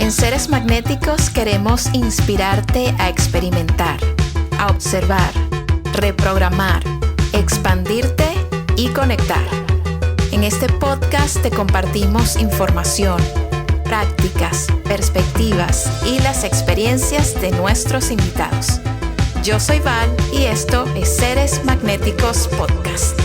En Seres Magnéticos queremos inspirarte a experimentar, a observar, reprogramar, expandirte y conectar. En este podcast te compartimos información, prácticas, perspectivas y las experiencias de nuestros invitados. Yo soy Val y esto es Seres Magnéticos Podcast.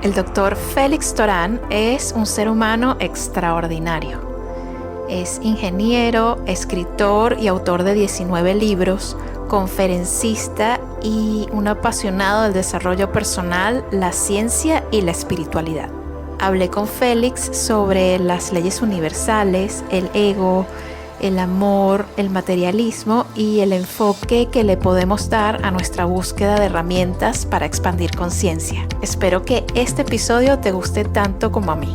El doctor Félix Torán es un ser humano extraordinario. Es ingeniero, escritor y autor de 19 libros, conferencista y un apasionado del desarrollo personal, la ciencia y la espiritualidad. Hablé con Félix sobre las leyes universales, el ego, el amor, el materialismo y el enfoque que le podemos dar a nuestra búsqueda de herramientas para expandir conciencia. Espero que este episodio te guste tanto como a mí.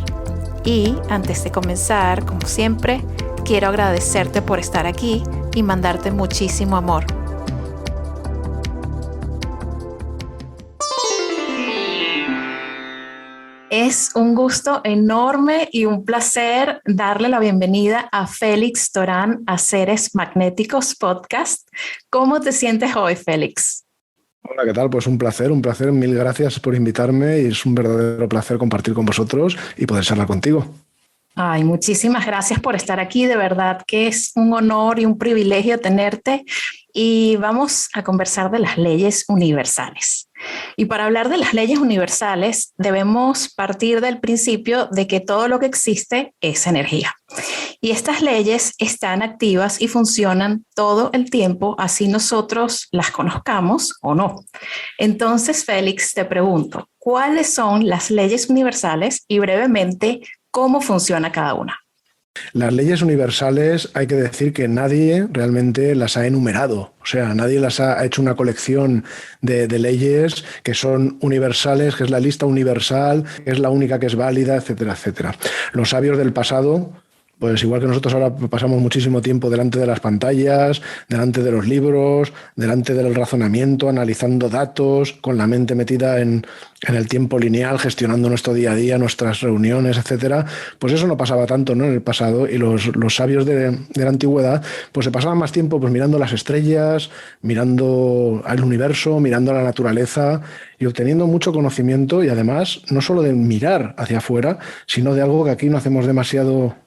Y antes de comenzar, como siempre, quiero agradecerte por estar aquí y mandarte muchísimo amor. Es un gusto enorme y un placer darle la bienvenida a Félix Torán a Seres Magnéticos Podcast. ¿Cómo te sientes hoy, Félix? Hola, ¿qué tal? Pues un placer. Mil gracias por invitarme y es un verdadero placer compartir con vosotros y poder charlar contigo. Ay, muchísimas gracias por estar aquí. De verdad que es un honor y un privilegio tenerte. Y vamos a conversar de las leyes universales. Y para hablar de las leyes universales, debemos partir del principio de que todo lo que existe es energía. Y estas leyes están activas y funcionan todo el tiempo, así nosotros las conozcamos o no. Entonces, Félix, te pregunto, ¿cuáles son las leyes universales y brevemente cómo funciona cada una? Las leyes universales hay que decir que nadie realmente las ha enumerado, o sea, nadie las ha hecho una colección de leyes que son universales, que es la lista universal, que es la única que es válida, etcétera, etcétera. Los sabios del pasado, pues igual que nosotros ahora pasamos muchísimo tiempo delante de las pantallas, delante de los libros, delante del razonamiento, analizando datos, con la mente metida en el tiempo lineal, gestionando nuestro día a día, nuestras reuniones, etcétera, pues eso no pasaba tanto, ¿no? En el pasado, y los sabios de la antigüedad pues se pasaban más tiempo pues mirando las estrellas, mirando al universo, mirando a la naturaleza y obteniendo mucho conocimiento, y además no solo de mirar hacia afuera, sino de algo que aquí no hacemos demasiado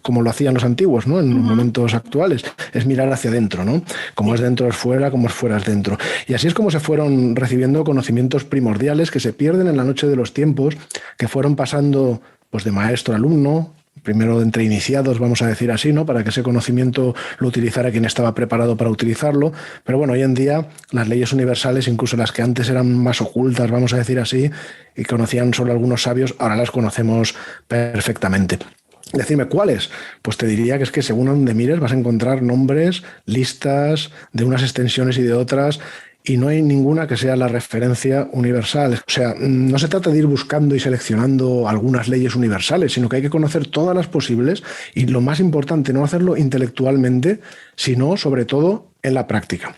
como lo hacían los antiguos, ¿no? En los momentos actuales, es mirar hacia adentro, ¿no? Como es dentro es fuera, como es fuera es dentro. Y así es como se fueron recibiendo conocimientos primordiales que se pierden en la noche de los tiempos, que fueron pasando pues de maestro a alumno, primero entre iniciados, vamos a decir así, ¿no? Para que ese conocimiento lo utilizara quien estaba preparado para utilizarlo. Pero bueno, hoy en día las leyes universales, incluso las que antes eran más ocultas, vamos a decir así, y conocían solo algunos sabios, ahora las conocemos perfectamente. Decirme cuáles, pues te diría que es que según donde mires vas a encontrar nombres, listas de unas extensiones y de otras, y no hay ninguna que sea la referencia universal. O sea, no se trata de ir buscando y seleccionando algunas leyes universales, sino que hay que conocer todas las posibles y lo más importante, no hacerlo intelectualmente, sino sobre todo en la práctica.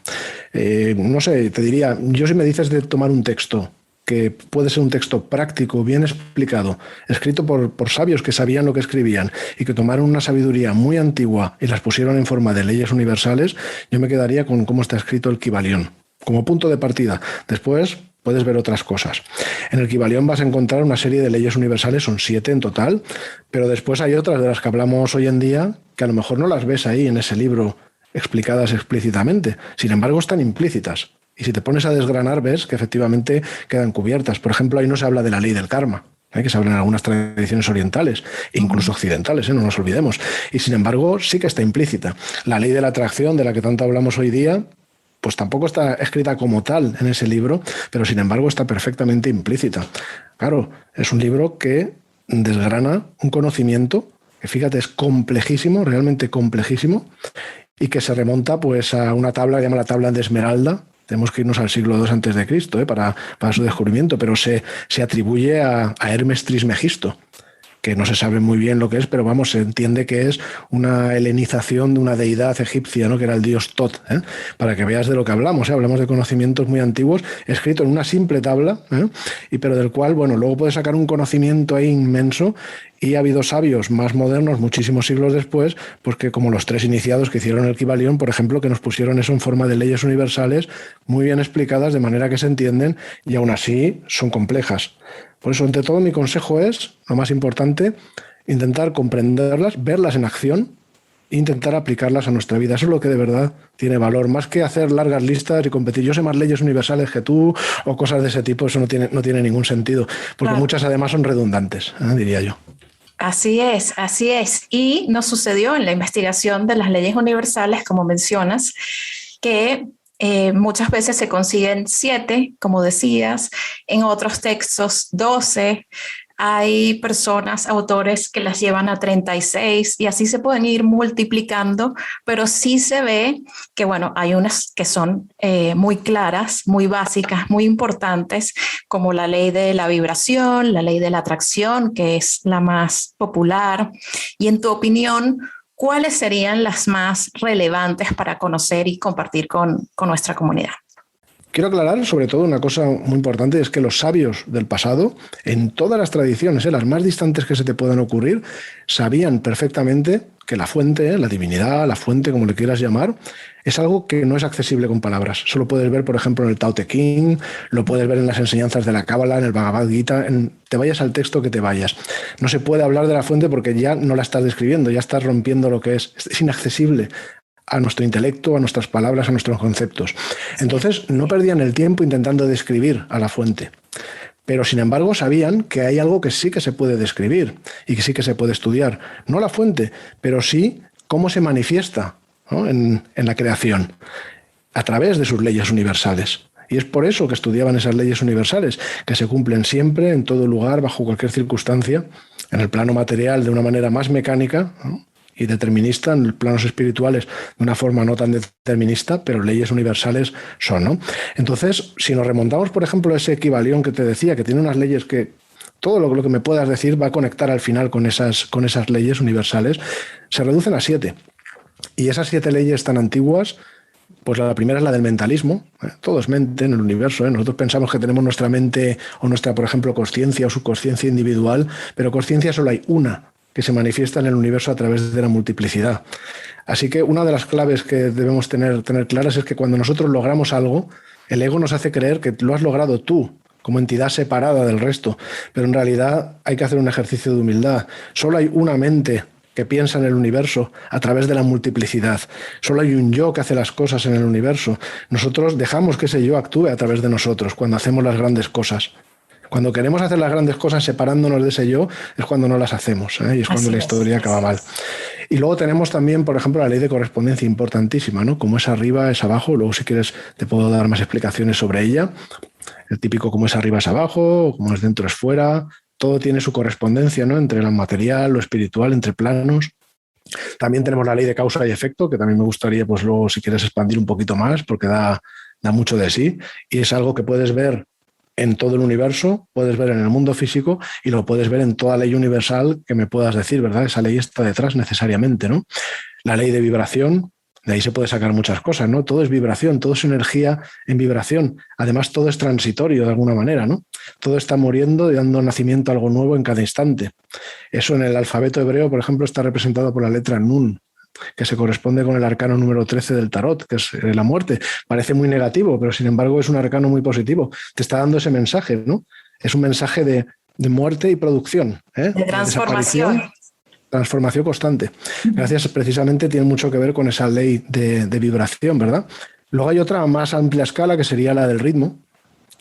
No sé, te diría, yo si me dices de tomar un texto que puede ser un texto práctico, bien explicado, escrito por sabios que sabían lo que escribían y que tomaron una sabiduría muy antigua y las pusieron en forma de leyes universales, yo me quedaría con cómo está escrito el Kybalión, como punto de partida. Después puedes ver otras cosas. En el Kybalión vas a encontrar una serie de leyes universales, son 7 en total, pero después hay otras de las que hablamos hoy en día que a lo mejor no las ves ahí en ese libro explicadas explícitamente, sin embargo están implícitas. Y si te pones a desgranar, ves que efectivamente quedan cubiertas. Por ejemplo, ahí no se habla de la ley del karma, que se habla en algunas tradiciones orientales, e incluso occidentales, no nos olvidemos. Y sin embargo, sí que está implícita. La ley de la atracción, de la que tanto hablamos hoy día, pues tampoco está escrita como tal en ese libro, pero sin embargo está perfectamente implícita. Claro, es un libro que desgrana un conocimiento que, fíjate, es complejísimo, realmente complejísimo, y que se remonta pues a una tabla que se llama la tabla de Esmeralda. Tenemos que irnos al siglo II a.C. para su descubrimiento, pero se atribuye a Hermes Trismegisto. que no se sabe muy bien lo que es, pero vamos, se entiende que es una helenización de una deidad egipcia, ¿no? Que era el dios Tot, ¿eh? Para que veas de lo que hablamos, ¿eh? Hablamos de conocimientos muy antiguos, escrito en una simple tabla, ¿eh? Pero del cual, bueno, luego puedes sacar un conocimiento ahí inmenso, y ha habido sabios más modernos, muchísimos siglos después, pues que como los 3 iniciados que hicieron el Kybalión, por ejemplo, que nos pusieron eso en forma de leyes universales, muy bien explicadas, de manera que se entienden, y aún así son complejas. Por eso, ante todo, mi consejo es, lo más importante, intentar comprenderlas, verlas en acción e intentar aplicarlas a nuestra vida. Eso es lo que de verdad tiene valor, más que hacer largas listas y competir. Yo sé más leyes universales que tú o cosas de ese tipo. Eso no tiene ningún sentido, porque claro, muchas además son redundantes, diría yo. Así es, así es. Y nos sucedió en la investigación de las leyes universales, como mencionas, que muchas veces se consiguen 7, como decías, en otros textos 12. Hay personas, autores que las llevan a 36 y así se pueden ir multiplicando, pero sí se ve que, bueno, hay unas que son muy claras, muy básicas, muy importantes, como la ley de la vibración, la ley de la atracción, que es la más popular. Y en tu opinión, ¿cuáles serían las más relevantes para conocer y compartir con nuestra comunidad? Quiero aclarar sobre todo una cosa muy importante, es que los sabios del pasado, en todas las tradiciones, las más distantes que se te puedan ocurrir, sabían perfectamente que la fuente, la divinidad, la fuente, como le quieras llamar, es algo que no es accesible con palabras. Eso lo puedes ver, por ejemplo, en el Tao Te Ching, lo puedes ver en las enseñanzas de la Cábala, en el Bhagavad Gita, te vayas al texto que te vayas. No se puede hablar de la fuente porque ya no la estás describiendo, ya estás rompiendo lo que es inaccesible a nuestro intelecto, a nuestras palabras, a nuestros conceptos. Entonces, no perdían el tiempo intentando describir a la fuente. Pero, sin embargo, sabían que hay algo que sí que se puede describir y que sí que se puede estudiar. No la fuente, pero sí cómo se manifiesta, ¿no? en la creación, a través de sus leyes universales. Y es por eso que estudiaban esas leyes universales, que se cumplen siempre, en todo lugar, bajo cualquier circunstancia, en el plano material de una manera más mecánica, ¿no? Y determinista, en los planos espirituales de una forma no tan determinista, pero leyes universales son, ¿no? Entonces, si nos remontamos, por ejemplo, a ese Kybalión que te decía, que tiene unas leyes que todo lo que me puedas decir va a conectar al final con esas leyes universales, se reducen a 7. Y esas 7 leyes tan antiguas, pues la primera es la del mentalismo. Todo es mente en el universo. Nosotros pensamos que tenemos nuestra mente o nuestra, por ejemplo, consciencia o subconsciencia individual, pero consciencia solo hay una, que se manifiesta en el universo a través de la multiplicidad. Así que una de las claves que debemos tener claras es que cuando nosotros logramos algo, el ego nos hace creer que lo has logrado tú, como entidad separada del resto, pero en realidad hay que hacer un ejercicio de humildad. Solo hay una mente que piensa en el universo a través de la multiplicidad. Solo hay un yo que hace las cosas en el universo. Nosotros dejamos que ese yo actúe a través de nosotros cuando hacemos las grandes cosas. Cuando queremos hacer las grandes cosas separándonos de ese yo, es cuando no las hacemos, y es cuando la historia acaba mal. Y luego tenemos también, por ejemplo, la ley de correspondencia importantísima, ¿no? Como es arriba, es abajo. Luego, si quieres, te puedo dar más explicaciones sobre ella. El típico como es arriba es abajo, como es dentro es fuera. Todo tiene su correspondencia, ¿no? Entre lo material, lo espiritual, entre planos. También tenemos la ley de causa y efecto, que también me gustaría, pues luego, si quieres, expandir un poquito más, porque da mucho de sí. Y es algo que puedes ver en todo el universo, puedes ver en el mundo físico y lo puedes ver en toda ley universal que me puedas decir, ¿verdad? Esa ley está detrás necesariamente, ¿no? La ley de vibración, de ahí se puede sacar muchas cosas, ¿no? Todo es vibración, todo es energía en vibración. Además, todo es transitorio de alguna manera, ¿no? Todo está muriendo y dando nacimiento a algo nuevo en cada instante. Eso en el alfabeto hebreo, por ejemplo, está representado por la letra Nun, que se corresponde con el arcano número 13 del tarot, que es la muerte. Parece muy negativo, pero sin embargo es un arcano muy positivo. Te está dando ese mensaje, ¿no? Es un mensaje de muerte y producción, de transformación. Transformación constante. Gracias, precisamente tiene mucho que ver con esa ley de vibración, ¿verdad? Luego hay otra más amplia escala que sería la del ritmo.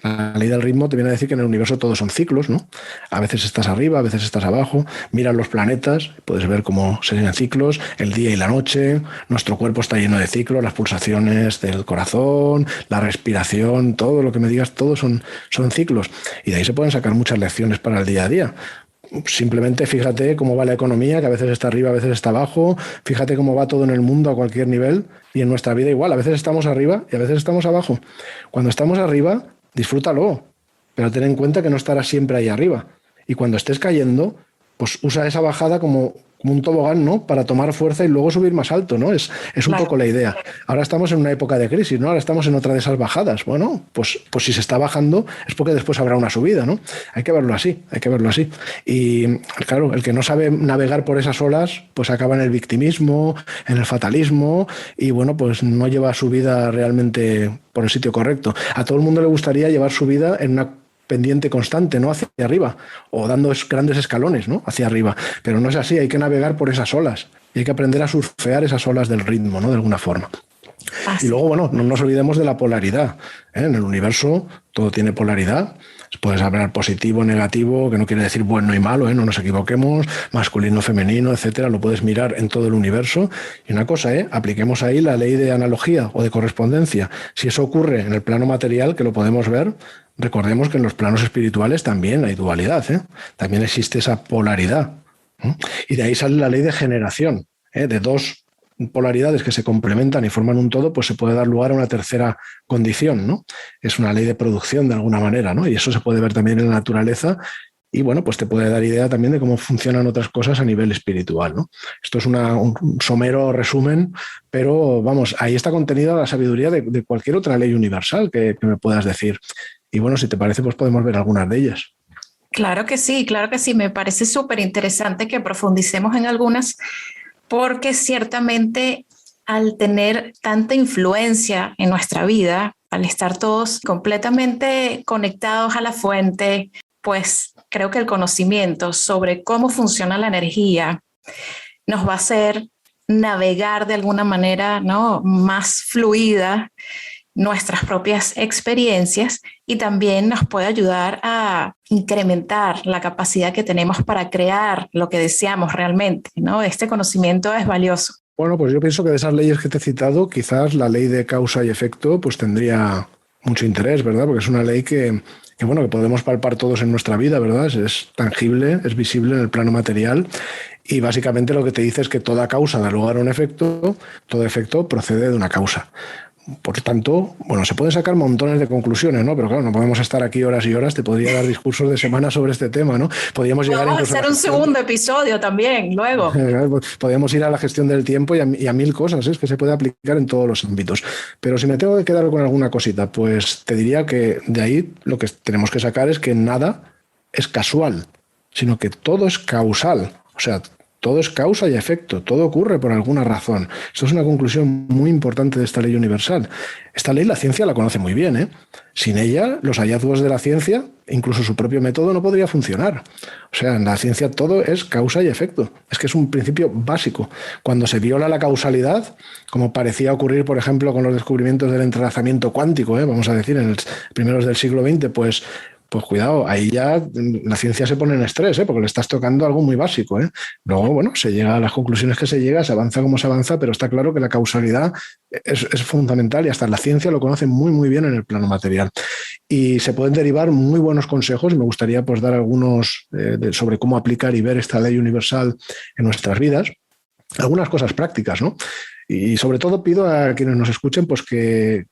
La ley del ritmo te viene a decir que en el universo todos son ciclos, ¿no? A veces estás arriba, a veces estás abajo. Miras los planetas, puedes ver cómo se ven ciclos, el día y la noche. Nuestro cuerpo está lleno de ciclos, las pulsaciones del corazón, la respiración, todo lo que me digas, todos son ciclos. Y de ahí se pueden sacar muchas lecciones para el día a día. Simplemente fíjate cómo va la economía, que a veces está arriba, a veces está abajo. Fíjate cómo va todo en el mundo a cualquier nivel y en nuestra vida igual. A veces estamos arriba y a veces estamos abajo. Cuando estamos arriba, disfrútalo, pero ten en cuenta que no estarás siempre ahí arriba. Y cuando estés cayendo, pues usa esa bajada como un tobogán, ¿no? Para tomar fuerza y luego subir más alto, ¿no? Es un poco la idea. Ahora estamos en una época de crisis, ¿no? Ahora estamos en otra de esas bajadas. Bueno, pues si se está bajando es porque después habrá una subida, ¿no? Hay que verlo así, hay que verlo así. Y claro, el que no sabe navegar por esas olas, pues acaba en el victimismo, en el fatalismo y bueno, pues no lleva su vida realmente por el sitio correcto. A todo el mundo le gustaría llevar su vida en una pendiente constante, ¿no? Hacia arriba, o dando grandes escalones, ¿no? Hacia arriba. Pero no es así, hay que navegar por esas olas y hay que aprender a surfear esas olas del ritmo, ¿no? De alguna forma. Y luego, bueno, no nos olvidemos de la polaridad, ¿eh? En el universo todo tiene polaridad. Puedes hablar positivo, negativo, que no quiere decir bueno y malo, ¿eh? No nos equivoquemos, masculino, femenino, etcétera. Lo puedes mirar en todo el universo. Y una cosa, apliquemos ahí la ley de analogía o de correspondencia. Si eso ocurre en el plano material, que lo podemos ver, recordemos que en los planos espirituales también hay dualidad, ¿eh? También existe esa polaridad. Y de ahí sale la ley de generación, ¿eh? De dos polaridades que se complementan y forman un todo, pues se puede dar lugar a una tercera condición, ¿no? Es una ley de producción de alguna manera, ¿no? Y eso se puede ver también en la naturaleza y bueno, pues te puede dar idea también de cómo funcionan otras cosas a nivel espiritual, ¿no? Esto es un somero resumen, pero vamos, ahí está contenida la sabiduría de cualquier otra ley universal que me puedas decir. Y bueno, si te parece, pues podemos ver algunas de ellas. Claro que sí, claro que sí. Me parece súper interesante que profundicemos en algunas, porque ciertamente al tener tanta influencia en nuestra vida, al estar todos completamente conectados a la fuente, pues creo que el conocimiento sobre cómo funciona la energía nos va a hacer navegar de alguna manera, ¿no?, más fluida nuestras propias experiencias y también nos puede ayudar a incrementar la capacidad que tenemos para crear lo que deseamos realmente, ¿no? Este conocimiento es valioso. Bueno, pues yo pienso que de esas leyes que te he citado, quizás la ley de causa y efecto pues tendría mucho interés, ¿verdad? Porque es una ley que podemos palpar todos en nuestra vida, ¿verdad? Es tangible, es visible en el plano material y básicamente lo que te dice es que toda causa da lugar a un efecto, todo efecto procede de una causa. Por tanto, bueno, se pueden sacar montones de conclusiones, ¿no? Pero claro, no podemos estar aquí horas y horas, te podría dar discursos de semana sobre este tema, ¿no? Podríamos llegar a hacer un segundo episodio también, luego. Podríamos ir a la gestión del tiempo y a mil cosas, ¿eh? Es que se puede aplicar en todos los ámbitos. Pero si me tengo que quedar con alguna cosita, pues te diría que de ahí lo que tenemos que sacar es que nada es casual, sino que todo es causal. O sea, todo es causa y efecto, todo ocurre por alguna razón. Esto es una conclusión muy importante de esta ley universal. Esta ley la ciencia la conoce muy bien, ¿eh? Sin ella, los hallazgos de la ciencia, incluso su propio método, no podría funcionar. O sea, en la ciencia todo es causa y efecto. Es que es un principio básico. Cuando se viola la causalidad, como parecía ocurrir, por ejemplo, con los descubrimientos del entrelazamiento cuántico, vamos a decir, en los primeros del siglo XX, pues cuidado, ahí ya la ciencia se pone en estrés, porque le estás tocando algo muy básico. Luego, bueno, se llega a las conclusiones que se llega, se avanza como se avanza, pero está claro que la causalidad es fundamental y hasta la ciencia lo conoce muy, muy bien en el plano material. Y se pueden derivar muy buenos consejos. Me gustaría pues dar algunos sobre cómo aplicar y ver esta ley universal en nuestras vidas. Algunas cosas prácticas, ¿no? Y sobre todo pido a quienes nos escuchen pues que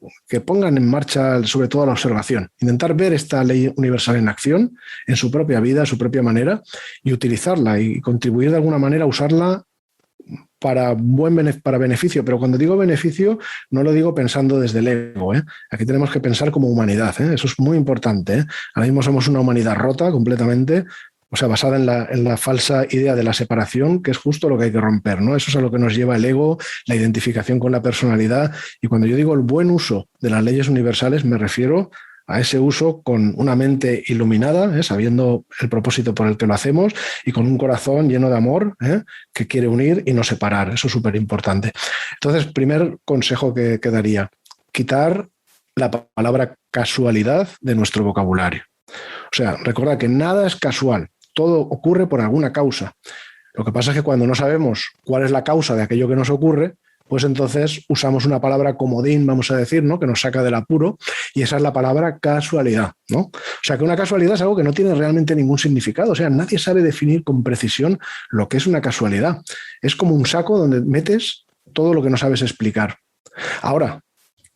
pongan en marcha sobre todo la observación, intentar ver esta ley universal en acción, en su propia vida, a su propia manera, y utilizarla y contribuir de alguna manera a usarla para beneficio. Pero cuando digo beneficio, no lo digo pensando desde el ego. Aquí tenemos que pensar como humanidad. Eso es muy importante. Ahora mismo somos una humanidad rota completamente. O sea, basada en la falsa idea de la separación, que es justo lo que hay que romper, ¿no? Eso es a lo que nos lleva el ego, la identificación con la personalidad. Y cuando yo digo el buen uso de las leyes universales, me refiero a ese uso con una mente iluminada, sabiendo el propósito por el que lo hacemos y con un corazón lleno de amor, que quiere unir y no separar. Eso es súper importante. Entonces, primer consejo que daría, quitar la palabra casualidad de nuestro vocabulario. O sea, recordad que nada es casual. Todo ocurre por alguna causa. Lo que pasa es que cuando no sabemos cuál es la causa de aquello que nos ocurre, pues entonces usamos una palabra comodín, vamos a decir, ¿no?, que nos saca del apuro, y esa es la palabra casualidad, ¿no? O sea, que una casualidad es algo que no tiene realmente ningún significado. O sea, nadie sabe definir con precisión lo que es una casualidad. Es como un saco donde metes todo lo que no sabes explicar. Ahora,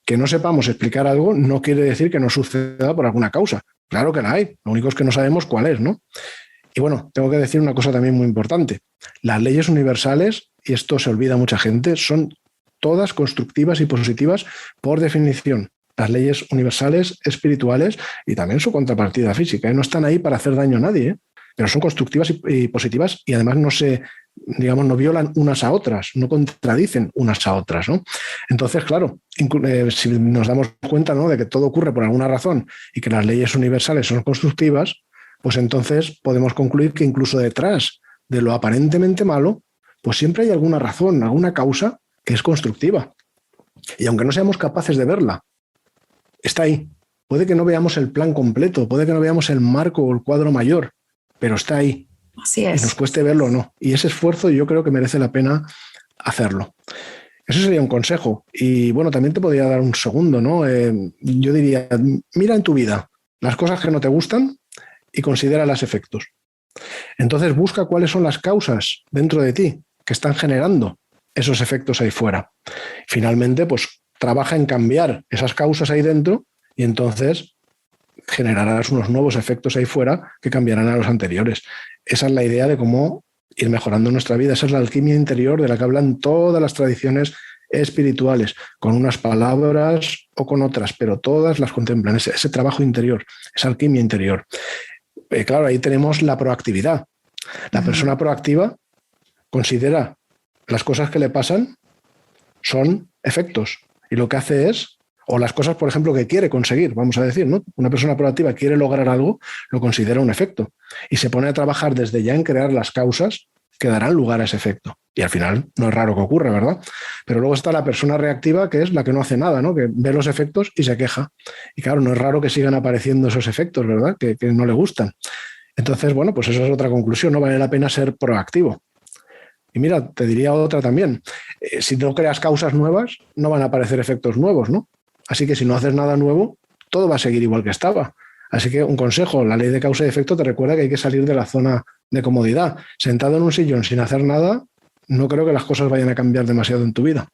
que no sepamos explicar algo no quiere decir que no suceda por alguna causa. Claro que la hay. Lo único es que no sabemos cuál es, ¿no? Y bueno, tengo que decir una cosa también muy importante. Las leyes universales, y esto se olvida mucha gente, son todas constructivas y positivas por definición. Las leyes universales, espirituales y también su contrapartida física, ¿eh? No están ahí para hacer daño a nadie, ¿eh? Pero son constructivas y positivas y además no violan unas a otras, no contradicen unas a otras, ¿no? Entonces, claro, si nos damos cuenta, ¿no?, de que todo ocurre por alguna razón y que las leyes universales son constructivas, pues entonces podemos concluir que incluso detrás de lo aparentemente malo, pues siempre hay alguna razón, alguna causa que es constructiva. Y aunque no seamos capaces de verla, está ahí. Puede que no veamos el plan completo, puede que no veamos el marco o el cuadro mayor, pero está ahí. Así es. Y nos cueste verlo o no. Y ese esfuerzo yo creo que merece la pena hacerlo. Eso sería un consejo. Y bueno, también te podría dar un segundo, ¿no? Yo diría, mira en tu vida las cosas que no te gustan y considera los efectos. Entonces busca cuáles son las causas dentro de ti que están generando esos efectos ahí fuera. Finalmente, pues trabaja en cambiar esas causas ahí dentro y entonces generarás unos nuevos efectos ahí fuera que cambiarán a los anteriores. Esa es la idea de cómo ir mejorando nuestra vida. Esa es la alquimia interior de la que hablan todas las tradiciones espirituales, con unas palabras o con otras, pero todas las contemplan, ese trabajo interior, esa alquimia interior. Claro, ahí tenemos la proactividad. La persona proactiva considera las cosas que le pasan son efectos y lo que hace es, o las cosas, por ejemplo, que quiere conseguir, vamos a decir, ¿no? Una persona proactiva quiere lograr algo, lo considera un efecto y se pone a trabajar desde ya en crear las causas que darán lugar a ese efecto. Y al final no es raro que ocurra, ¿verdad? Pero luego está la persona reactiva, que es la que no hace nada, ¿no? Que ve los efectos y se queja. Y claro, no es raro que sigan apareciendo esos efectos, ¿verdad? Que no le gustan. Entonces, bueno, pues eso es otra conclusión. No vale la pena ser proactivo. Y mira, te diría otra también. Si no creas causas nuevas, no van a aparecer efectos nuevos, ¿no? Así que si no haces nada nuevo, todo va a seguir igual que estaba. Así que un consejo, la ley de causa y efecto te recuerda que hay que salir de la zona de comodidad. Sentado en un sillón sin hacer nada, no creo que las cosas vayan a cambiar demasiado en tu vida.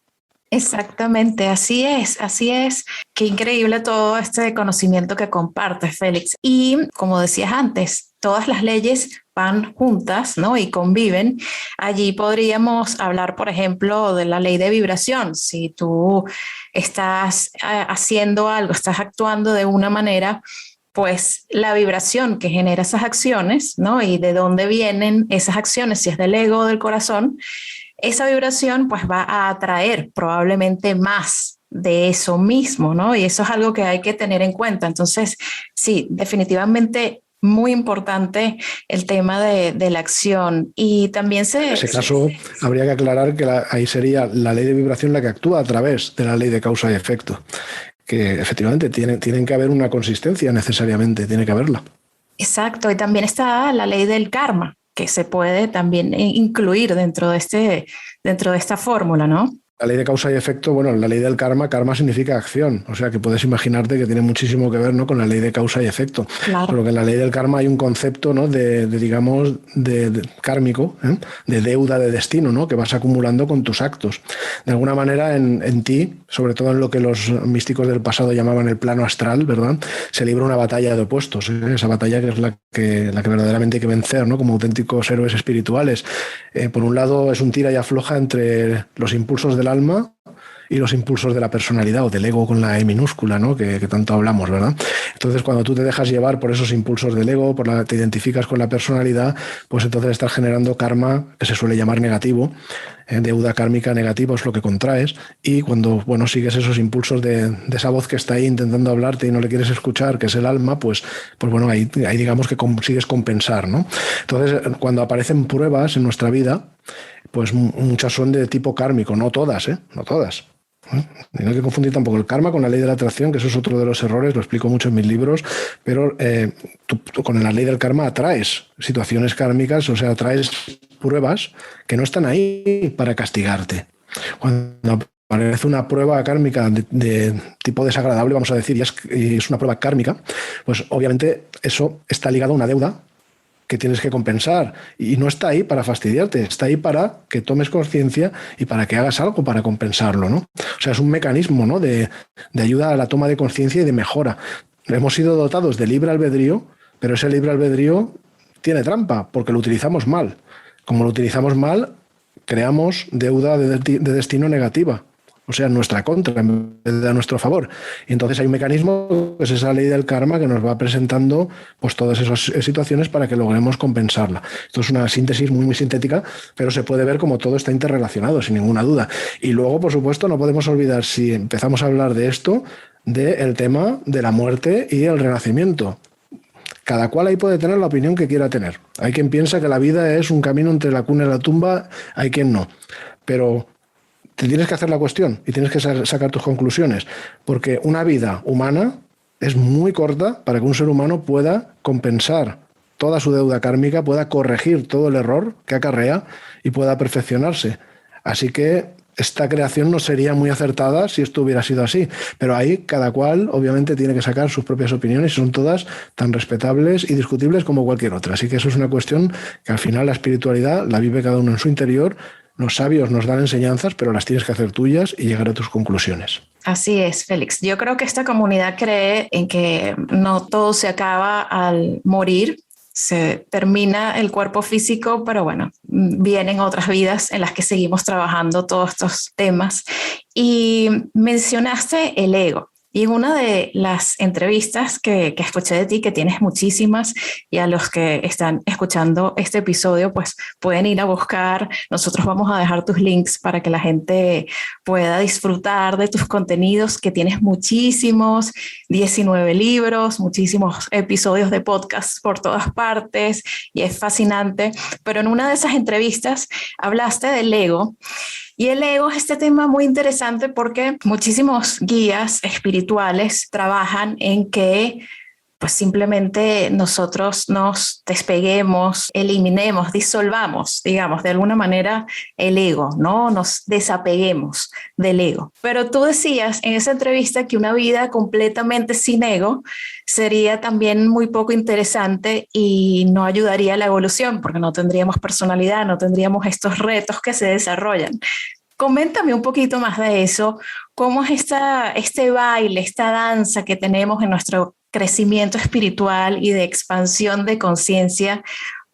Exactamente, así es, así es. Qué increíble todo este conocimiento que compartes, Félix. Y como decías antes, todas las leyes van juntas, ¿no? Y conviven. Allí podríamos hablar, por ejemplo, de la ley de vibración. Si tú estás haciendo algo, estás actuando de una manera, pues la vibración que genera esas acciones, ¿no? Y de dónde vienen esas acciones, si es del ego o del corazón, esa vibración pues va a atraer probablemente más de eso mismo, ¿no? Y eso es algo que hay que tener en cuenta. Entonces, sí, definitivamente muy importante el tema de la acción. Y también En ese caso, habría que aclarar que ahí sería la ley de vibración la que actúa a través de la ley de causa y efecto, que efectivamente tienen que haber una consistencia necesariamente, tiene que haberla. Exacto, y también está la ley del karma, que se puede también incluir dentro de esta fórmula, ¿no? La ley de causa y efecto, bueno, la ley del karma, karma significa acción, o sea que puedes imaginarte que tiene muchísimo que ver, ¿no?, con la ley de causa y efecto. Claro. Pero que en la ley del karma hay un concepto, ¿no?, digamos, de kármico, de deuda de destino, ¿no?, que vas acumulando con tus actos. De alguna manera en ti, sobre todo en lo que los místicos del pasado llamaban el plano astral, ¿verdad?, se libra una batalla de opuestos, ¿eh? Esa batalla que es la que verdaderamente hay que vencer, ¿no?, como auténticos héroes espirituales. Por un lado es un tira y afloja entre los impulsos del alma y los impulsos de la personalidad o del ego con la E minúscula, ¿no?, que tanto hablamos, ¿verdad? Entonces, cuando tú te dejas llevar por esos impulsos del ego, te identificas con la personalidad, pues entonces estás generando karma, que se suele llamar negativo, deuda kármica negativa es lo que contraes, y cuando, bueno, sigues esos impulsos de esa voz que está ahí intentando hablarte y no le quieres escuchar, que es el alma, pues bueno, ahí digamos que consigues compensar, ¿no? Entonces, cuando aparecen pruebas en nuestra vida, pues muchas son de tipo kármico, no todas, no todas. Y no hay que confundir tampoco el karma con la ley de la atracción, que eso es otro de los errores, lo explico mucho en mis libros, pero tú con la ley del karma atraes situaciones kármicas, o sea, atraes pruebas que no están ahí para castigarte. Cuando aparece una prueba kármica de tipo desagradable, vamos a decir, y es una prueba kármica, pues obviamente eso está ligado a una deuda que tienes que compensar, y no está ahí para fastidiarte, está ahí para que tomes conciencia y para que hagas algo para compensarlo, ¿no? O sea, es un mecanismo, ¿no?, de ayuda a la toma de conciencia y de mejora. Hemos sido dotados de libre albedrío, pero ese libre albedrío tiene trampa, porque lo utilizamos mal. Como lo utilizamos mal, creamos deuda de destino negativa, o sea, en nuestra contra, en vez de a nuestro favor. Y entonces hay un mecanismo, que es esa ley del karma, que nos va presentando pues todas esas situaciones para que logremos compensarla. Esto es una síntesis muy, muy sintética, pero se puede ver como todo está interrelacionado, sin ninguna duda. Y luego, por supuesto, no podemos olvidar, si empezamos a hablar de esto, del tema de la muerte y el renacimiento. Cada cual ahí puede tener la opinión que quiera tener. Hay quien piensa que la vida es un camino entre la cuna y la tumba, hay quien no. Pero te tienes que hacer la cuestión y tienes que sacar tus conclusiones, porque una vida humana es muy corta para que un ser humano pueda compensar toda su deuda kármica, pueda corregir todo el error que acarrea y pueda perfeccionarse. Así que esta creación no sería muy acertada si esto hubiera sido así, pero ahí cada cual obviamente tiene que sacar sus propias opiniones y son todas tan respetables y discutibles como cualquier otra. Así que eso es una cuestión que al final la espiritualidad la vive cada uno en su interior. Los sabios nos dan enseñanzas, pero las tienes que hacer tuyas y llegar a tus conclusiones. Así es, Félix. Yo creo que esta comunidad cree en que no todo se acaba al morir. Se termina el cuerpo físico, pero bueno, vienen otras vidas en las que seguimos trabajando todos estos temas. Y mencionaste el ego. Y en una de las entrevistas que escuché de ti, que tienes muchísimas, y a los que están escuchando este episodio, pues pueden ir a buscar. Nosotros vamos a dejar tus links para que la gente pueda disfrutar de tus contenidos, que tienes muchísimos, 19 libros, muchísimos episodios de podcast por todas partes, y es fascinante. Pero en una de esas entrevistas hablaste del ego. Y el ego es este tema muy interesante porque muchísimos guías espirituales trabajan en que pues simplemente nosotros nos despeguemos, eliminemos, disolvamos, digamos, de alguna manera el ego, ¿no? Nos desapeguemos del ego. Pero tú decías en esa entrevista que una vida completamente sin ego sería también muy poco interesante y no ayudaría a la evolución porque no tendríamos personalidad, no tendríamos estos retos que se desarrollan. Coméntame un poquito más de eso. ¿Cómo es este baile, esta danza que tenemos en nuestro crecimiento espiritual y de expansión de conciencia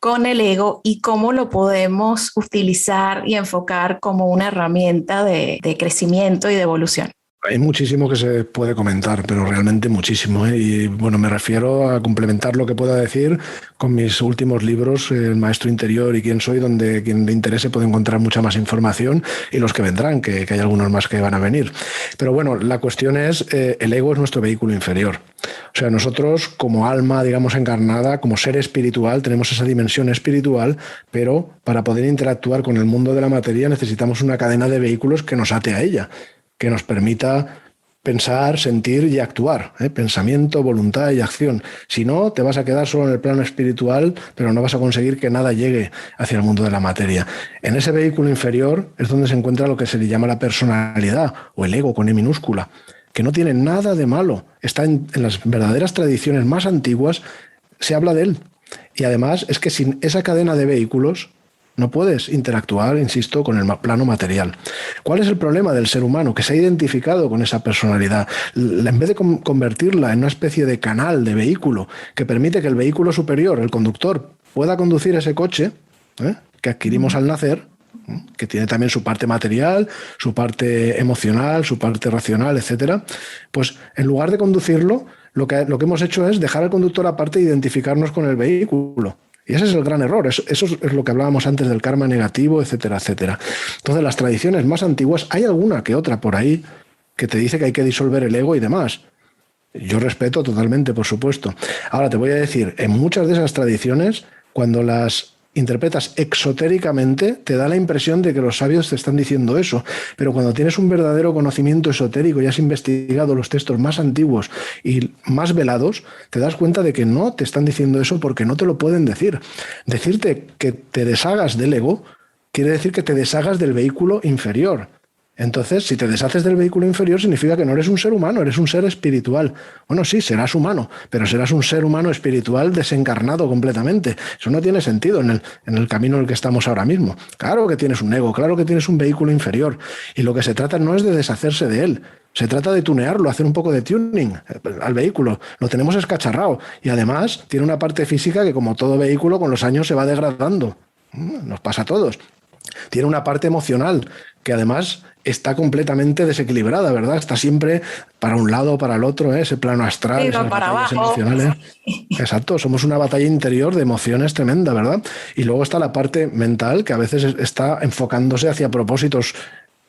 con el ego y cómo lo podemos utilizar y enfocar como una herramienta de crecimiento y de evolución? Hay muchísimo que se puede comentar, pero realmente muchísimo, ¿eh? Y bueno, me refiero a complementar lo que pueda decir con mis últimos libros, El Maestro Interior y Quién Soy, donde quien le interese puede encontrar mucha más información, y los que vendrán, que hay algunos más que van a venir. Pero bueno, la cuestión es, el ego es nuestro vehículo inferior. O sea, nosotros como alma, digamos, encarnada, como ser espiritual, tenemos esa dimensión espiritual, pero para poder interactuar con el mundo de la materia necesitamos una cadena de vehículos que nos ate a ella, que nos permita pensar, sentir y actuar, ¿eh? Pensamiento, voluntad y acción. Si no, te vas a quedar solo en el plano espiritual, pero no vas a conseguir que nada llegue hacia el mundo de la materia. En ese vehículo inferior es donde se encuentra lo que se le llama la personalidad, o el ego con E minúscula, que no tiene nada de malo. Está en las verdaderas tradiciones más antiguas, se habla de él. Y además es que sin esa cadena de vehículos no puedes interactuar, insisto, con el plano material. ¿Cuál es el problema del ser humano? Que se ha identificado con esa personalidad. En vez de convertirla en una especie de canal, de vehículo, que permite que el vehículo superior, el conductor, pueda conducir ese coche, que adquirimos al nacer, que tiene también su parte material, su parte emocional, su parte racional, etcétera, pues en lugar de conducirlo, lo que hemos hecho es dejar al conductor aparte e identificarnos con el vehículo. Y ese es el gran error. Eso es lo que hablábamos antes del karma negativo, etcétera, etcétera. Entonces, las tradiciones más antiguas, hay alguna que otra por ahí que te dice que hay que disolver el ego y demás. Yo respeto totalmente, por supuesto. Ahora te voy a decir, en muchas de esas tradiciones, cuando las interpretas exotéricamente, te da la impresión de que los sabios te están diciendo eso, pero cuando tienes un verdadero conocimiento esotérico y has investigado los textos más antiguos y más velados, te das cuenta de que no te están diciendo eso porque no te lo pueden decir. Decirte que te deshagas del ego quiere decir que te deshagas del vehículo inferior. Entonces, si te deshaces del vehículo inferior, significa que no eres un ser humano, eres un ser espiritual. Bueno, sí, serás humano, pero serás un ser humano espiritual desencarnado completamente. Eso no tiene sentido en el camino en el que estamos ahora mismo. Claro que tienes un ego, claro que tienes un vehículo inferior, y lo que se trata no es de deshacerse de él, Se trata de tunearlo, hacer un poco de tuning al vehículo. Lo tenemos escacharrado y además tiene una parte física que, como todo vehículo, con los años se va degradando. Nos pasa a todos. Tiene una parte emocional que además está completamente desequilibrada, ¿verdad? Está siempre para un lado o para el otro, ¿eh? Ese plano astral, esas para batallas abajo. emocionales. Exacto, somos una batalla interior de emociones tremenda, ¿verdad? Y luego está la parte mental, que a veces está enfocándose hacia propósitos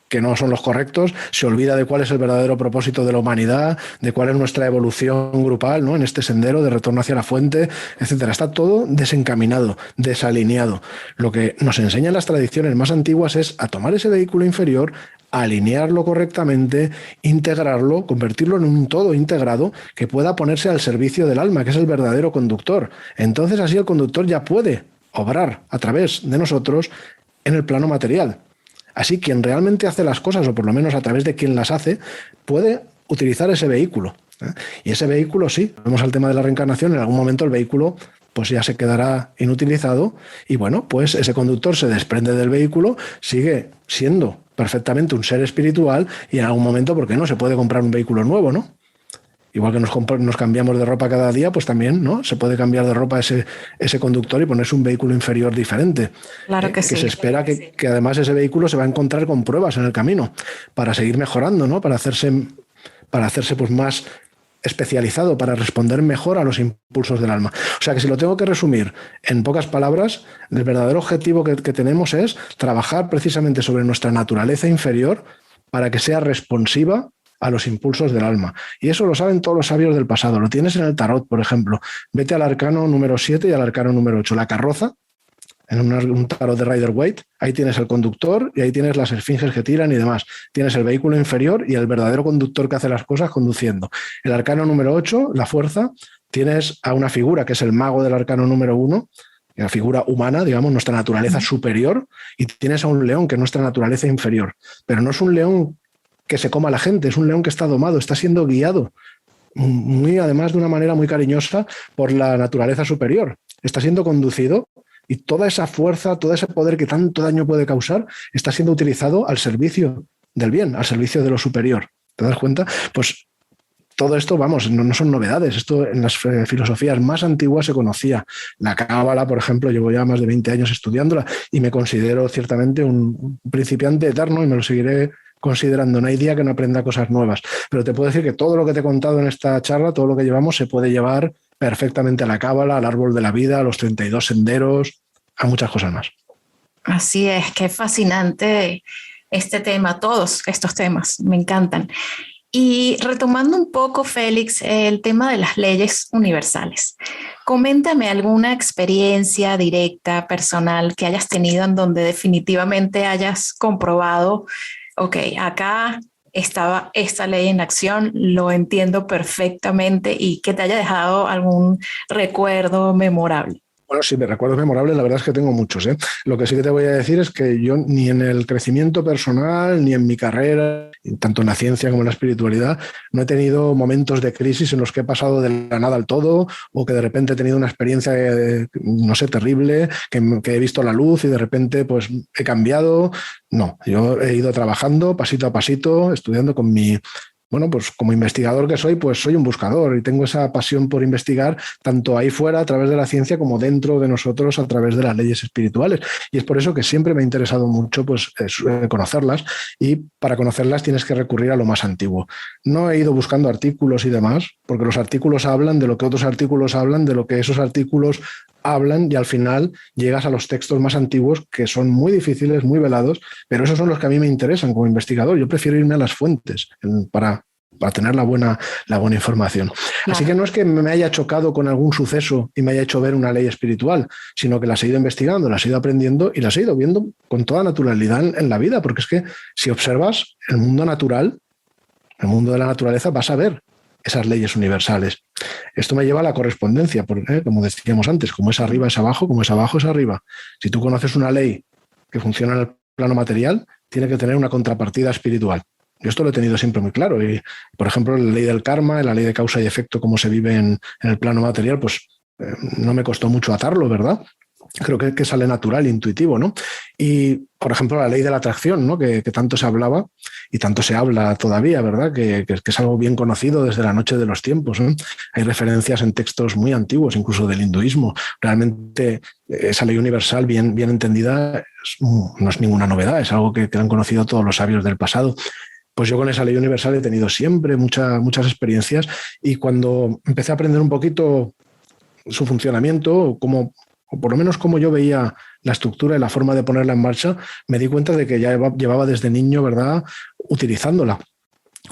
que no son los correctos, se olvida de cuál es el verdadero propósito de la humanidad, de cuál es nuestra evolución grupal, ¿no? En este sendero de retorno hacia la fuente, etcétera. Está todo desencaminado, desalineado. Lo que nos enseñan las tradiciones más antiguas es a tomar ese vehículo inferior, alinearlo correctamente, integrarlo, convertirlo en un todo integrado que pueda ponerse al servicio del alma, que es el verdadero conductor. Entonces así el conductor ya puede obrar a través de nosotros en el plano material. Así, quien realmente hace las cosas, o por lo menos a través de quien las hace, puede utilizar ese vehículo. Y ese vehículo, sí, vemos al tema de la reencarnación, en algún momento el vehículo pues ya se quedará inutilizado y bueno, pues ese conductor se desprende del vehículo, sigue siendo perfectamente un ser espiritual y en algún momento, ¿por qué no? Se puede comprar un vehículo nuevo, ¿no? Igual que nos cambiamos de ropa cada día, pues también, ¿no? Se puede cambiar de ropa ese conductor y ponerse un vehículo inferior diferente. Claro que sí. Se espera que además ese vehículo se va a encontrar con pruebas en el camino para seguir mejorando, ¿no? Para hacerse pues más especializado, para responder mejor a los impulsos del alma. O sea que si lo tengo que resumir en pocas palabras, el verdadero objetivo que tenemos es trabajar precisamente sobre nuestra naturaleza inferior para que sea responsiva a los impulsos del alma. Y eso lo saben todos los sabios del pasado. Lo tienes en el tarot, por ejemplo. Vete al arcano número 7 y al arcano número 8. La carroza, en un tarot de Rider-Waite, ahí tienes el conductor y ahí tienes las esfinges que tiran y demás. Tienes el vehículo inferior y el verdadero conductor que hace las cosas conduciendo. El arcano número 8, la fuerza, tienes a una figura que es el mago del arcano número 1, la figura humana, digamos, nuestra naturaleza superior, y tienes a un león que es nuestra naturaleza inferior. Pero no es un león que se coma a la gente, es un león que está domado, está siendo guiado, además de una manera muy cariñosa por la naturaleza superior. Está siendo conducido y toda esa fuerza, todo ese poder que tanto daño puede causar, está siendo utilizado al servicio del bien, al servicio de lo superior. ¿Te das cuenta? Pues todo esto, vamos, no son novedades. Esto en las filosofías más antiguas se conocía. La Cábala, por ejemplo, llevo ya más de 20 años estudiándola y me considero ciertamente un principiante eterno y me lo seguiré considerando. No hay día que no aprenda cosas nuevas. Pero te puedo decir que todo lo que te he contado en esta charla, todo lo que llevamos, se puede llevar perfectamente a la Cábala, al árbol de la vida, a los 32 senderos, a muchas cosas más. Así es, qué fascinante este tema, todos estos temas, me encantan. Y retomando un poco, Félix, el tema de las leyes universales. Coméntame alguna experiencia directa, personal, que hayas tenido en donde definitivamente hayas comprobado, ok, acá estaba esta ley en acción, lo entiendo perfectamente, y que te haya dejado algún recuerdo memorable. Bueno, sí, me recuerdos memorables, la verdad es que tengo muchos, ¿eh? Lo que sí que te voy a decir es que yo ni en el crecimiento personal, ni en mi carrera, tanto en la ciencia como en la espiritualidad, no he tenido momentos de crisis en los que he pasado de la nada al todo o que de repente he tenido una experiencia, no sé, terrible, que he visto la luz y de repente pues he cambiado. No, yo he ido trabajando pasito a pasito, estudiando con mi... Bueno, pues como investigador que soy, pues soy un buscador y tengo esa pasión por investigar tanto ahí fuera a través de la ciencia como dentro de nosotros a través de las leyes espirituales. Y es por eso que siempre me ha interesado mucho pues, conocerlas, y para conocerlas tienes que recurrir a lo más antiguo. No he ido buscando artículos y demás, porque los artículos hablan de lo que otros artículos hablan, de lo que esos artículos hablan, y al final llegas a los textos más antiguos que son muy difíciles, muy velados, pero esos son los que a mí me interesan como investigador. Yo prefiero irme a las fuentes para tener la buena información. Claro. Así que no es que me haya chocado con algún suceso y me haya hecho ver una ley espiritual, sino que las he ido investigando, las he ido aprendiendo y las he ido viendo con toda naturalidad en la vida, porque es que si observas el mundo natural, el mundo de la naturaleza, vas a ver esas leyes universales. Esto me lleva a la correspondencia, porque, como decíamos antes, como es arriba es abajo, como es abajo es arriba. Si tú conoces una ley que funciona en el plano material, tiene que tener una contrapartida espiritual. Yo esto lo he tenido siempre muy claro. Y, por ejemplo, la ley del karma, la ley de causa y efecto, como se vive en el plano material, pues no me costó mucho atarlo, ¿verdad? que sale natural, intuitivo, ¿no? Y, por ejemplo, la ley de la atracción, ¿no? Que tanto se hablaba y tanto se habla todavía, ¿verdad? Que es algo bien conocido desde la noche de los tiempos, ¿no? Hay referencias en textos muy antiguos, incluso del hinduismo. Realmente esa ley universal, bien entendida, no es ninguna novedad, es algo que han conocido todos los sabios del pasado. Pues yo con esa ley universal he tenido siempre muchas experiencias, y cuando empecé a aprender un poquito su funcionamiento, o por lo menos como yo veía la estructura y la forma de ponerla en marcha, me di cuenta de que ya llevaba desde niño, ¿verdad?, utilizándola.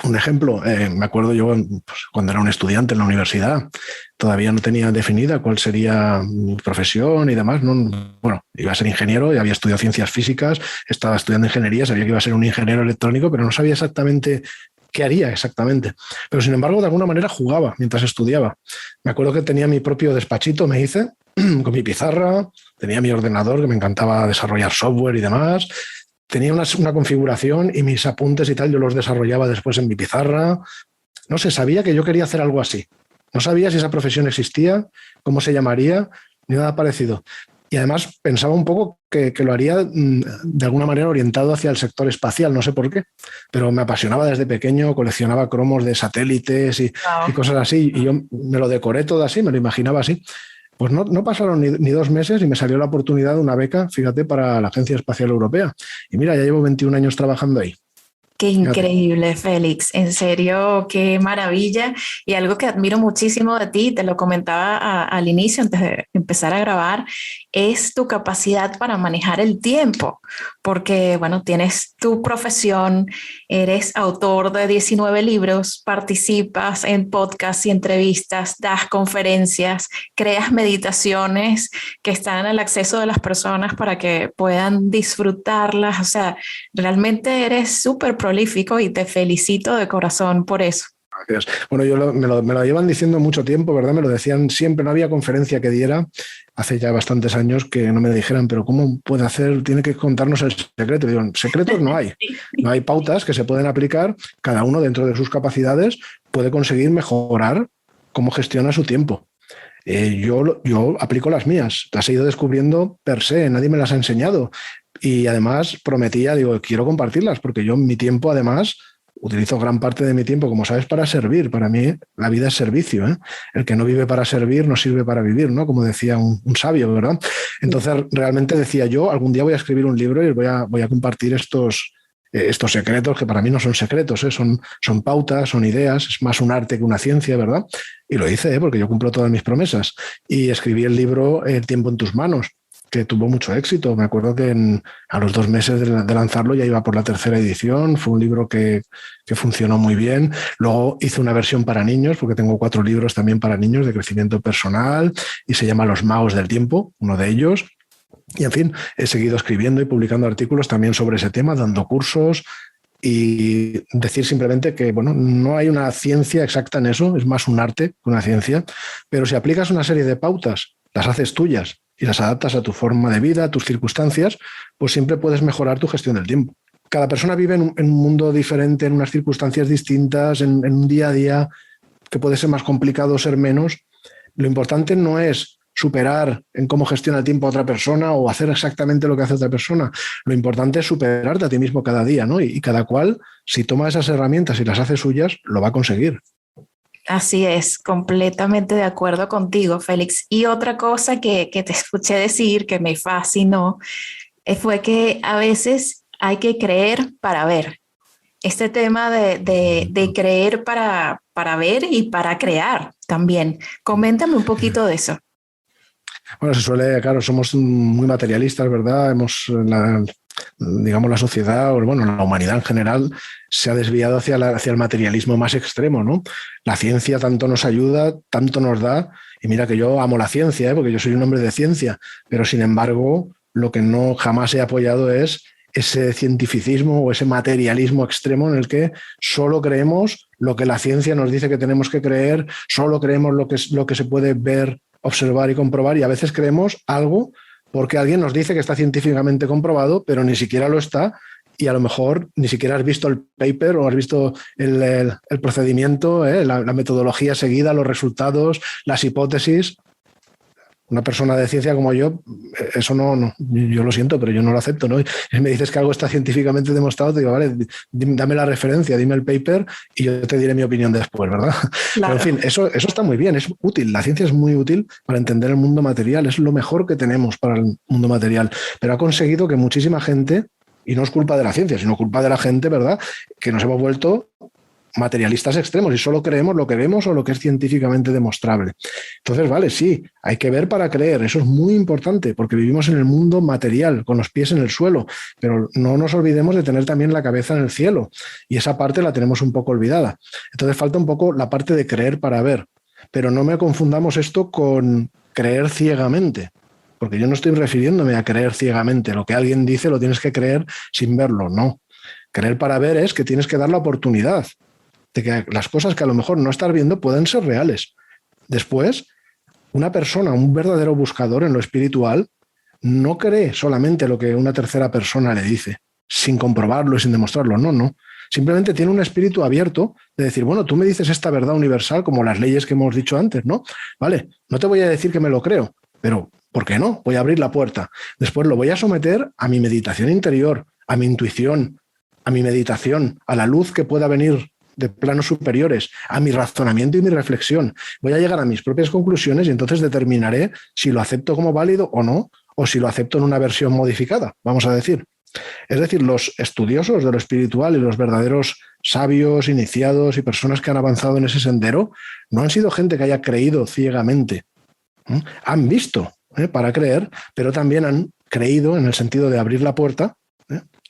Un ejemplo, me acuerdo yo pues, cuando era un estudiante en la universidad, todavía no tenía definida cuál sería mi profesión y demás, ¿no? Bueno, iba a ser ingeniero y había estudiado ciencias físicas, estaba estudiando ingeniería, sabía que iba a ser un ingeniero electrónico, pero no sabía exactamente qué haría exactamente. Pero sin embargo, de alguna manera jugaba mientras estudiaba. Me acuerdo que tenía mi propio despachito, me hice, con mi pizarra, tenía mi ordenador, que me encantaba desarrollar software y demás. Tenía una configuración y mis apuntes y tal, yo los desarrollaba después en mi pizarra. No sé, sabía que yo quería hacer algo así. No sabía si esa profesión existía, cómo se llamaría, ni nada parecido. Y además pensaba un poco que lo haría de alguna manera orientado hacia el sector espacial, no sé por qué, pero me apasionaba desde pequeño, coleccionaba cromos de satélites y cosas así, y yo me lo decoré todo así, me lo imaginaba así. Pues no pasaron ni 2 meses y me salió la oportunidad de una beca, fíjate, para la Agencia Espacial Europea. Y mira, ya llevo 21 años trabajando ahí. Qué increíble, Félix. En serio, qué maravilla. Y algo que admiro muchísimo de ti, te lo comentaba al inicio, antes de empezar a grabar, es tu capacidad para manejar el tiempo. Porque, bueno, tienes tu profesión, eres autor de 19 libros, participas en podcasts y entrevistas, das conferencias, creas meditaciones que están al acceso de las personas para que puedan disfrutarlas. O sea, realmente eres súper prolífico y te felicito de corazón por eso. Gracias. Bueno, me lo llevan diciendo mucho tiempo, ¿verdad? Me lo decían siempre, no había conferencia que diera hace ya bastantes años que no me dijeran, pero ¿cómo puede hacer? Tiene que contarnos el secreto. Digo, secretos no hay. No hay pautas que se pueden aplicar. Cada uno dentro de sus capacidades puede conseguir mejorar cómo gestiona su tiempo. Yo aplico las mías, las he ido descubriendo per se, nadie me las ha enseñado. Y además prometía, digo, quiero compartirlas, porque yo mi tiempo además utilizo gran parte de mi tiempo, como sabes, para servir. Para mí la vida es servicio, ¿eh? El que no vive para servir no sirve para vivir, ¿no? Como decía un sabio, ¿verdad? Entonces realmente decía yo, algún día voy a escribir un libro y voy a compartir estos secretos, que para mí no son secretos, ¿eh? Son pautas, son ideas, es más un arte que una ciencia, ¿verdad? Y lo hice, ¿eh? Porque yo cumplo todas mis promesas. Y escribí el libro El tiempo en tus manos, que tuvo mucho éxito. Me acuerdo que a los 2 meses de lanzarlo ya iba por la 3ª edición. Fue un libro que funcionó muy bien. Luego hice una versión para niños, porque tengo 4 libros también para niños de crecimiento personal, y se llama Los magos del tiempo, uno de ellos. Y en fin, he seguido escribiendo y publicando artículos también sobre ese tema, dando cursos, y decir simplemente que, bueno, no hay una ciencia exacta en eso, es más un arte que una ciencia, pero si aplicas una serie de pautas, las haces tuyas y las adaptas a tu forma de vida, a tus circunstancias, pues siempre puedes mejorar tu gestión del tiempo. Cada persona vive en un mundo diferente, en unas circunstancias distintas, en un día a día que puede ser más complicado o ser menos. Lo importante no es superar en cómo gestiona el tiempo a otra persona o hacer exactamente lo que hace otra persona. Lo importante es superarte a ti mismo cada día, ¿no? Y cada cual, si toma esas herramientas y las hace suyas, lo va a conseguir. Así es, completamente de acuerdo contigo, Félix. Y otra cosa que te escuché decir que me fascinó fue que a veces hay que creer para ver. Este tema de creer para ver y para crear también. Coméntame un poquito de eso. Bueno, claro, somos muy materialistas, ¿verdad? Digamos, la sociedad, o bueno, la humanidad en general se ha desviado hacia el materialismo más extremo, ¿no? La ciencia tanto nos ayuda, tanto nos da, y mira que yo amo la ciencia, porque yo soy un hombre de ciencia, pero sin embargo, lo que no jamás he apoyado es ese cientificismo o ese materialismo extremo en el que solo creemos lo que la ciencia nos dice que tenemos que creer, solo creemos lo que se puede ver, observar y comprobar, y a veces creemos algo porque alguien nos dice que está científicamente comprobado, pero ni siquiera lo está, y a lo mejor ni siquiera has visto el paper o has visto el procedimiento, la metodología seguida, los resultados, las hipótesis. Una persona de ciencia como yo, eso no, yo lo siento, pero yo no lo acepto, ¿no? Y me dices que algo está científicamente demostrado, te digo, vale, dame la referencia, dime el paper y yo te diré mi opinión después, ¿verdad? Claro. Pero en fin, eso está muy bien, es útil. La ciencia es muy útil para entender el mundo material, es lo mejor que tenemos para el mundo material, pero ha conseguido que muchísima gente, y no es culpa de la ciencia, sino culpa de la gente, ¿verdad?, que nos hemos vuelto materialistas extremos y solo creemos lo que vemos o lo que es científicamente demostrable. Entonces, vale, sí, hay que ver para creer, eso es muy importante porque vivimos en el mundo material, con los pies en el suelo, pero no nos olvidemos de tener también la cabeza en el cielo y esa parte la tenemos un poco olvidada. Entonces falta un poco la parte de creer para ver, pero no me confundamos esto con creer ciegamente. Porque yo no estoy refiriéndome a creer ciegamente. Lo que alguien dice lo tienes que creer sin verlo, no. Creer para ver es que tienes que dar la oportunidad de que las cosas que a lo mejor no estás viendo pueden ser reales. Después, una persona, un verdadero buscador en lo espiritual, no cree solamente lo que una tercera persona le dice, sin comprobarlo y sin demostrarlo. No, no. Simplemente tiene un espíritu abierto de decir, bueno, tú me dices esta verdad universal como las leyes que hemos dicho antes, ¿no? Vale, no te voy a decir que me lo creo, pero ¿por qué no? Voy a abrir la puerta. Después lo voy a someter a mi meditación interior, a mi intuición, a mi meditación, a la luz que pueda venir de planos superiores, a mi razonamiento y mi reflexión. Voy a llegar a mis propias conclusiones y entonces determinaré si lo acepto como válido o no, o si lo acepto en una versión modificada, vamos a decir. Es decir, los estudiosos de lo espiritual y los verdaderos sabios, iniciados y personas que han avanzado en ese sendero no han sido gente que haya creído ciegamente. Han visto para creer, pero también han creído en el sentido de abrir la puerta,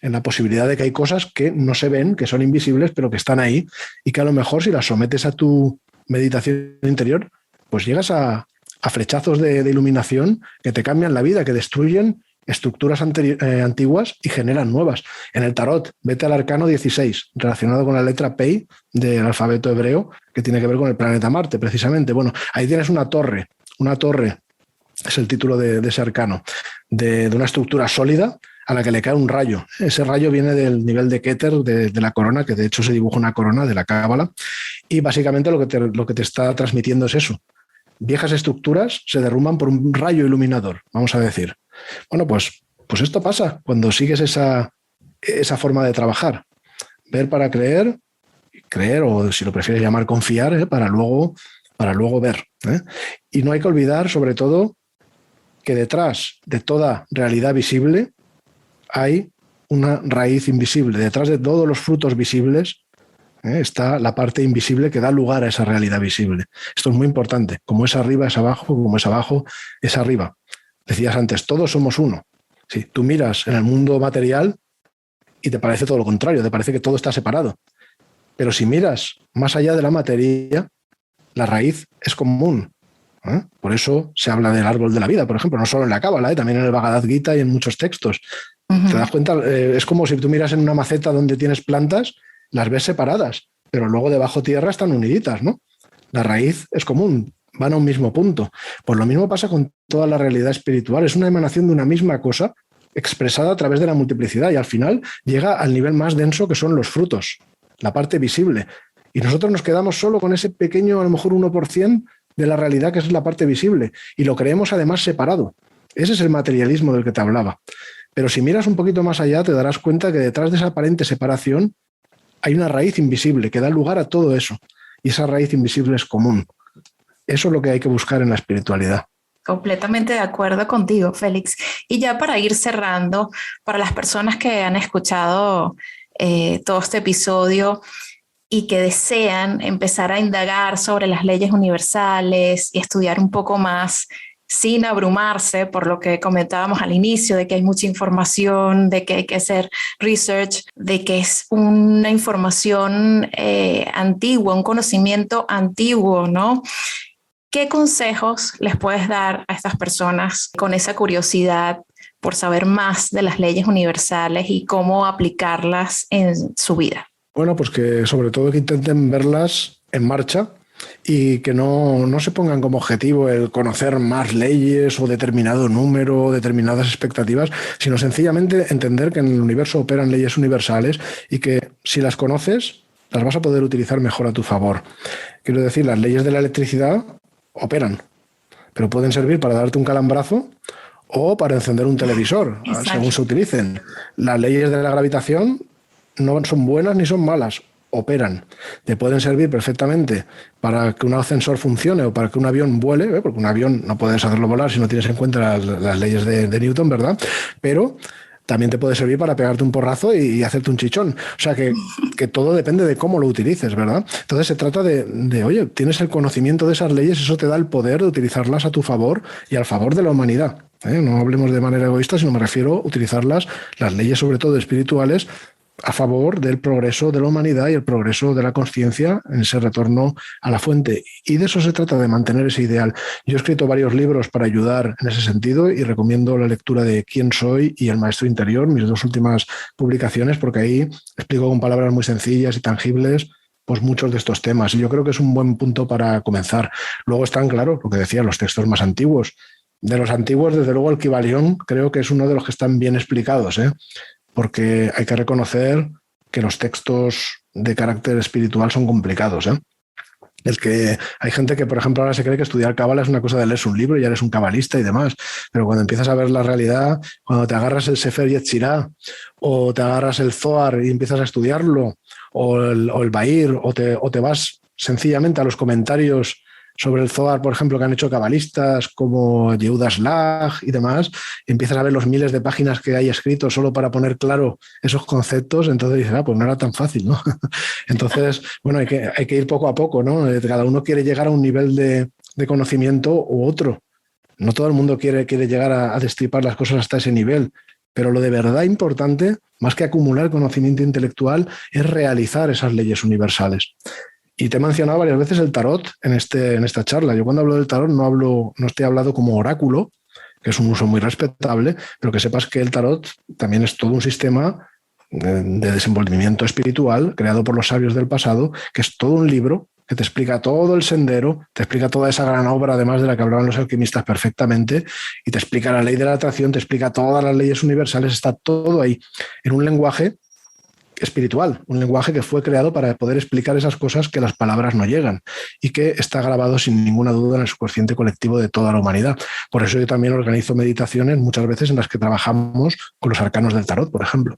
en la posibilidad de que hay cosas que no se ven, que son invisibles, pero que están ahí y que a lo mejor si las sometes a tu meditación interior, pues llegas a flechazos de iluminación que te cambian la vida, que destruyen estructuras antiguas y generan nuevas. En el tarot, vete al arcano 16, relacionado con la letra Pei del alfabeto hebreo, que tiene que ver con el planeta Marte, precisamente. Bueno, ahí tienes una torre, es el título de ese arcano, de una estructura sólida a la que le cae un rayo. Ese rayo viene del nivel de Keter, de la corona, que de hecho se dibuja una corona de la Cábala, y básicamente lo que te está transmitiendo es eso. Viejas estructuras se derrumban por un rayo iluminador, vamos a decir. Bueno, pues esto pasa cuando sigues esa forma de trabajar. Ver para creer, o si lo prefieres llamar confiar, para luego ver. Y no hay que olvidar, sobre todo, que detrás de toda realidad visible hay una raíz invisible. Detrás de todos los frutos visibles está la parte invisible que da lugar a esa realidad visible. Esto es muy importante. Como es arriba, es abajo. Como es abajo, es arriba. Decías antes, todos somos uno. Sí, tú miras en el mundo material y te parece todo lo contrario, te parece que todo está separado. Pero si miras más allá de la materia, la raíz es común. Por eso se habla del árbol de la vida, por ejemplo, no solo en la Cábala, también en el Bhagavad Gita y en muchos textos. Uh-huh. ¿Te das cuenta? Es como si tú miras en una maceta donde tienes plantas, las ves separadas, pero luego debajo tierra están uniditas, ¿no? La raíz es común, van a un mismo punto. Pues lo mismo pasa con toda la realidad espiritual, es una emanación de una misma cosa expresada a través de la multiplicidad y al final llega al nivel más denso que son los frutos, la parte visible. Y nosotros nos quedamos solo con ese pequeño, a lo mejor 1% de la realidad que es la parte visible y lo creemos además separado. Ese es el materialismo del que te hablaba. Pero si miras un poquito más allá te darás cuenta que detrás de esa aparente separación hay una raíz invisible que da lugar a todo eso y esa raíz invisible es común. Eso es lo que hay que buscar en la espiritualidad. Completamente de acuerdo contigo, Félix. Y ya para ir cerrando, para las personas que han escuchado todo este episodio y que desean empezar a indagar sobre las leyes universales y estudiar un poco más sin abrumarse por lo que comentábamos al inicio, de que hay mucha información, de que hay que hacer research, de que es una información antigua, un conocimiento antiguo, ¿no? ¿Qué consejos les puedes dar a estas personas con esa curiosidad por saber más de las leyes universales y cómo aplicarlas en su vida? Bueno, pues que sobre todo que intenten verlas en marcha y que no se pongan como objetivo el conocer más leyes o determinado número, determinadas expectativas, sino sencillamente entender que en el universo operan leyes universales y que si las conoces, las vas a poder utilizar mejor a tu favor. Quiero decir, las leyes de la electricidad operan, pero pueden servir para darte un calambrazo o para encender un televisor, según se utilicen. Las leyes de la gravitación no son buenas ni son malas, operan. Te pueden servir perfectamente para que un ascensor funcione o para que un avión vuele, porque un avión no puedes hacerlo volar si no tienes en cuenta las leyes de Newton, ¿verdad? Pero también te puede servir para pegarte un porrazo y hacerte un chichón. O sea que todo depende de cómo lo utilices, ¿verdad? Entonces se trata de, oye, tienes el conocimiento de esas leyes, eso te da el poder de utilizarlas a tu favor y al favor de la humanidad. No hablemos de manera egoísta, sino me refiero a utilizarlas, las leyes sobre todo espirituales, a favor del progreso de la humanidad y el progreso de la conciencia en ese retorno a la fuente. Y de eso se trata, de mantener ese ideal. Yo he escrito varios libros para ayudar en ese sentido y recomiendo la lectura de Quién soy y El maestro interior, mis dos últimas publicaciones, porque ahí explico con palabras muy sencillas y tangibles pues muchos de estos temas. Y yo creo que es un buen punto para comenzar. Luego están, claro, lo que decía, los textos más antiguos. De los antiguos, desde luego, el Kybalión creo que es uno de los que están bien explicados, porque hay que reconocer que los textos de carácter espiritual son complicados. El que hay gente que, por ejemplo, ahora se cree que estudiar cábala es una cosa de leerse un libro y ya eres un cabalista y demás, pero cuando empiezas a ver la realidad, cuando te agarras el Sefer Yetzirah o te agarras el Zohar y empiezas a estudiarlo, o el Bahir, o te vas sencillamente a los comentarios sobre el Zohar, por ejemplo, que han hecho cabalistas como Yehuda Slag y demás, y empiezas a ver los miles de páginas que hay escritos solo para poner claro esos conceptos, entonces dices, pues no era tan fácil, ¿no? Entonces, bueno, hay que ir poco a poco, ¿no? Cada uno quiere llegar a un nivel de conocimiento u otro. No todo el mundo quiere llegar a destripar las cosas hasta ese nivel, pero lo de verdad importante, más que acumular conocimiento intelectual, es realizar esas leyes universales. Y te he mencionado varias veces el tarot en esta charla. Yo cuando hablo del tarot no estoy hablando como oráculo, que es un uso muy respetable, pero que sepas que el tarot también es todo un sistema de desenvolvimiento espiritual creado por los sabios del pasado, que es todo un libro que te explica todo el sendero, te explica toda esa gran obra, además de la que hablaban los alquimistas perfectamente, y te explica la ley de la atracción, te explica todas las leyes universales, está todo ahí en un lenguaje espiritual, un lenguaje que fue creado para poder explicar esas cosas que las palabras no llegan y que está grabado sin ninguna duda en el subconsciente colectivo de toda la humanidad. Por eso yo también organizo meditaciones muchas veces en las que trabajamos con los arcanos del tarot, por ejemplo.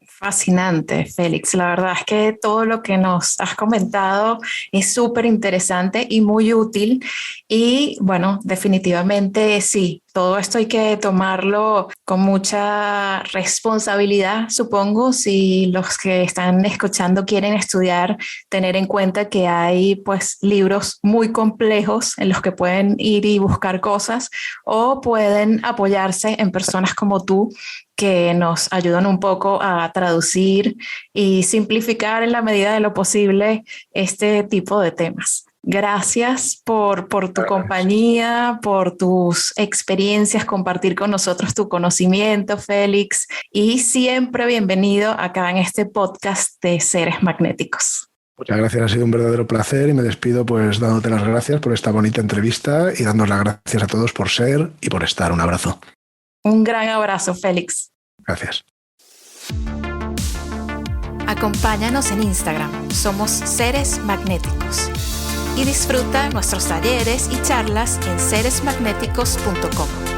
Fascinante, Félix. La verdad es que todo lo que nos has comentado es súper interesante y muy útil. Y bueno, definitivamente sí, todo esto hay que tomarlo con mucha responsabilidad, supongo, si los que están escuchando quieren estudiar, tener en cuenta que hay pues libros muy complejos en los que pueden ir y buscar cosas o pueden apoyarse en personas como tú que nos ayudan un poco a traducir y simplificar en la medida de lo posible este tipo de temas. Gracias por tu compañía, por tus experiencias, compartir con nosotros tu conocimiento, Félix, y siempre bienvenido acá en este podcast de Seres Magnéticos. Muchas gracias, ha sido un verdadero placer y me despido pues dándote las gracias por esta bonita entrevista y dándos las gracias a todos por ser y por estar. Un abrazo. Un gran abrazo, Félix. Gracias. Acompáñanos en Instagram, somos Seres Magnéticos. Y disfruta nuestros talleres y charlas en seresmagnéticos.com.